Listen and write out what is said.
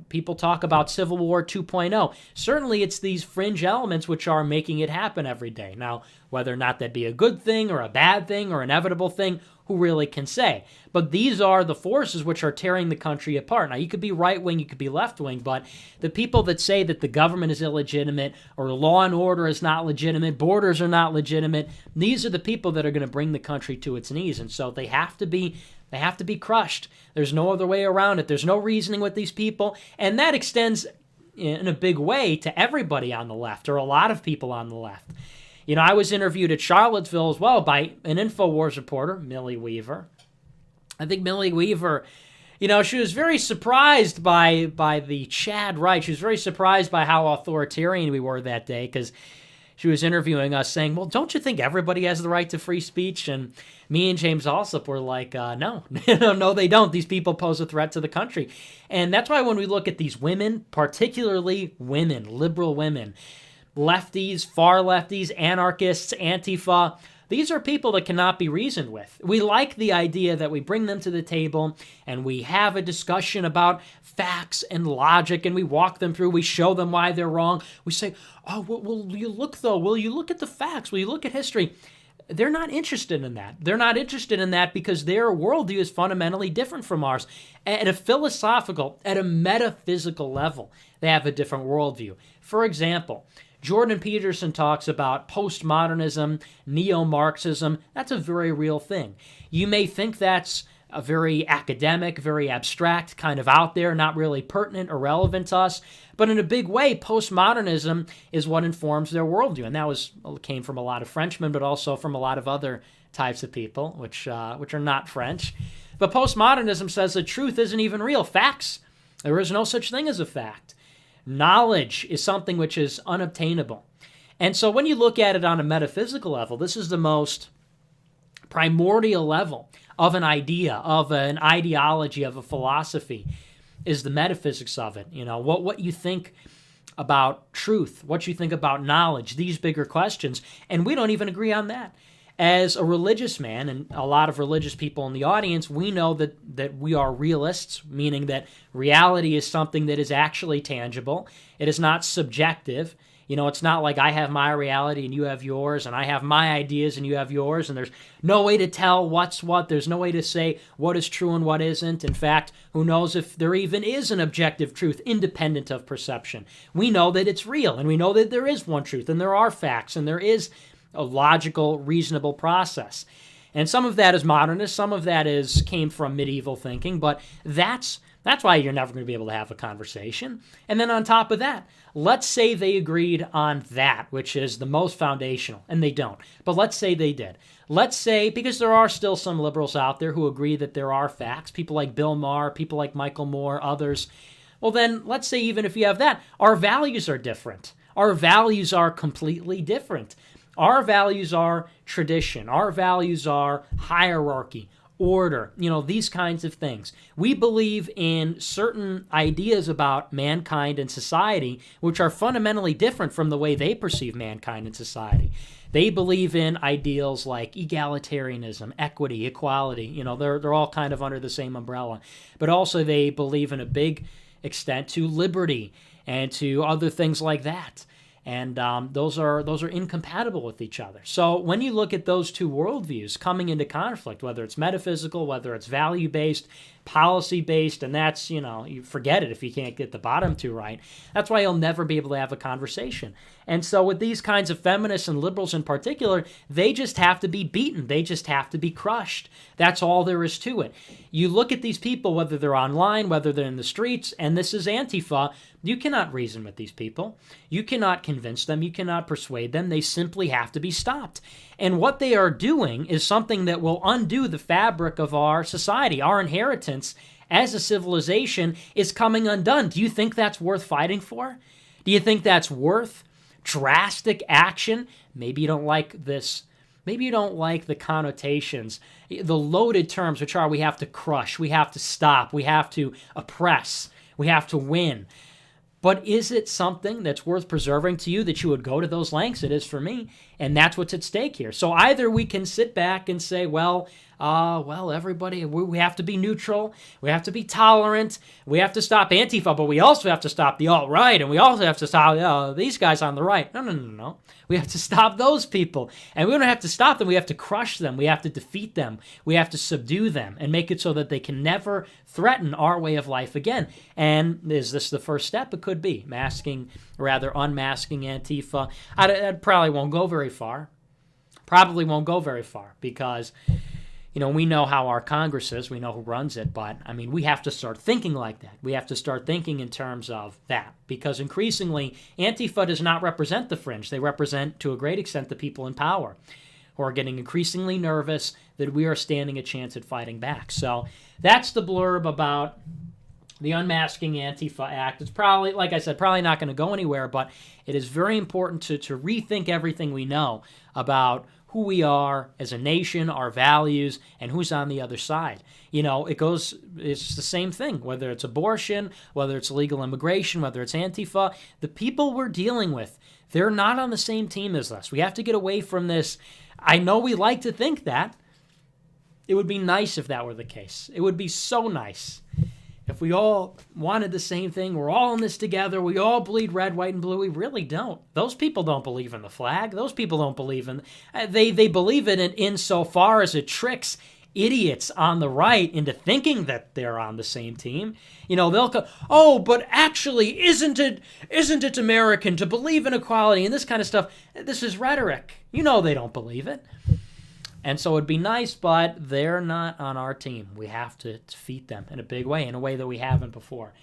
People talk about Civil War 2.0. Certainly, it's these fringe elements which are making it happen every day. Now, whether or not that be a good thing or a bad thing or inevitable thing, who really can say? But these are the forces which are tearing the country apart. Now, you could be right-wing, you could be left-wing, but the people that say that the government is illegitimate or law and order is not legitimate, borders are not legitimate, these are the people that are going to bring the country to its knees. And so they have to be crushed. There's no other way around it. There's no reasoning with these people. And that extends in a big way to everybody on the left, or a lot of people on the left. I was interviewed at Charlottesville as well by an InfoWars reporter, Millie Weaver. I think Millie Weaver, she was very surprised by the Chad right. She was very surprised by how authoritarian we were that day, because she was interviewing us saying, well, don't you think everybody has the right to free speech? And me and James Alsop were like, no, no, they don't. These people pose a threat to the country. And that's why when we look at these women, particularly women, liberal women, lefties, far lefties, anarchists, Antifa, these are people that cannot be reasoned with. We like the idea that we bring them to the table and we have a discussion about facts and logic, and we walk them through. We show them why they're wrong. We say, oh, will you look, though? Will you look at the facts? Will you look at history? They're not interested in that. They're not interested in that because their worldview is fundamentally different from ours. At a philosophical, at a metaphysical level, they have a different worldview. For example, Jordan Peterson talks about postmodernism, neo-Marxism. That's a very real thing. You may think that's a very academic, very abstract, kind of out there, not really pertinent or relevant to us. But in a big way, postmodernism is what informs their worldview. And that came from a lot of Frenchmen, but also from a lot of other types of people, which are not French. But postmodernism says that truth isn't even real. Facts, there is no such thing as a fact. Knowledge is something which is unobtainable. And so when you look at it on a metaphysical level, this is the most primordial level of an idea, of an ideology, of a philosophy, is the metaphysics of it. What you think about truth, what you think about knowledge, these bigger questions. And we don't even agree on that. As a religious man, and a lot of religious people in the audience, we know that we are realists, meaning that reality is something that is actually tangible. It is not subjective. It's not like I have my reality and you have yours, and I have my ideas and you have yours, and there's no way to tell what's what. There's no way to say what is true and what isn't. In fact, who knows if there even is an objective truth independent of perception. We know that it's real, and we know that there is one truth, and there are facts, and there is a logical, reasonable process. And some of that is modernist, some of that came from medieval thinking, but that's why you're never going to be able to have a conversation. And then on top of that, let's say they agreed on that, which is the most foundational, and they don't. But let's say they did. Let's say, because there are still some liberals out there who agree that there are facts, people like Bill Maher, people like Michael Moore, others. Well then, let's say even if you have that, our values are different. Our values are completely different. Our values are tradition. Our values are hierarchy, order, these kinds of things. We believe in certain ideas about mankind and society, which are fundamentally different from the way they perceive mankind and society. They believe in ideals like egalitarianism, equity, equality. They're all kind of under the same umbrella. But also they believe in a big extent to liberty and to other things like that. And those are incompatible with each other. So when you look at those two worldviews coming into conflict, whether it's metaphysical, whether it's value-based, policy-based, and that's, you forget it if you can't get the bottom two right. That's why you'll never be able to have a conversation. And so with these kinds of feminists and liberals in particular, they just have to be beaten. They just have to be crushed. That's all there is to it. You look at these people, whether they're online, whether they're in the streets, and this is Antifa, you cannot reason with these people. You cannot convince them. You cannot persuade them. They simply have to be stopped. And what they are doing is something that will undo the fabric of our society. Our inheritance as a civilization is coming undone. Do you think that's worth fighting for? Do you think that's worth drastic action? Maybe you don't like this. Maybe you don't like the connotations, the loaded terms, which are we have to crush, we have to stop, we have to oppress, we have to win. But is it something that's worth preserving to you that you would go to those lengths? It is for me. And that's what's at stake here. So either we can sit back and say, well, well, everybody, we have to be neutral. We have to be tolerant. We have to stop Antifa, but we also have to stop the alt-right, and we also have to stop these guys on the right. No, no, no, no. We have to stop those people. And we don't have to stop them. We have to crush them. We have to defeat them. We have to subdue them and make it so that they can never threaten our way of life again. And is this the first step? It could be. Unmasking Antifa. I probably won't go very far. Probably won't go very far because, we know how our Congress is. We know who runs it. But, we have to start thinking like that. We have to start thinking in terms of that. Because increasingly, Antifa does not represent the fringe. They represent, to a great extent, the people in power who are getting increasingly nervous that we are standing a chance at fighting back. So that's the blurb about the Unmasking Antifa Act. It's probably, like I said, probably not going to go anywhere, but it is very important to rethink everything we know about who we are as a nation, our values, and who's on the other side. It's the same thing, whether it's abortion, whether it's illegal immigration, whether it's Antifa. The people we're dealing with, they're not on the same team as us. We have to get away from this. I know we like to think that. It would be nice if that were the case. It would be so nice if we all wanted the same thing. We're all in this together. We all bleed red, white, and blue. We really don't. Those people don't believe in the flag. Those people don't believe in... They believe in it insofar as it tricks idiots on the right into thinking that they're on the same team. They'll go, oh, but actually, isn't it American to believe in equality and this kind of stuff? This is rhetoric. They don't believe it. And so it'd be nice, but they're not on our team. We have to defeat them in a big way, in a way that we haven't before.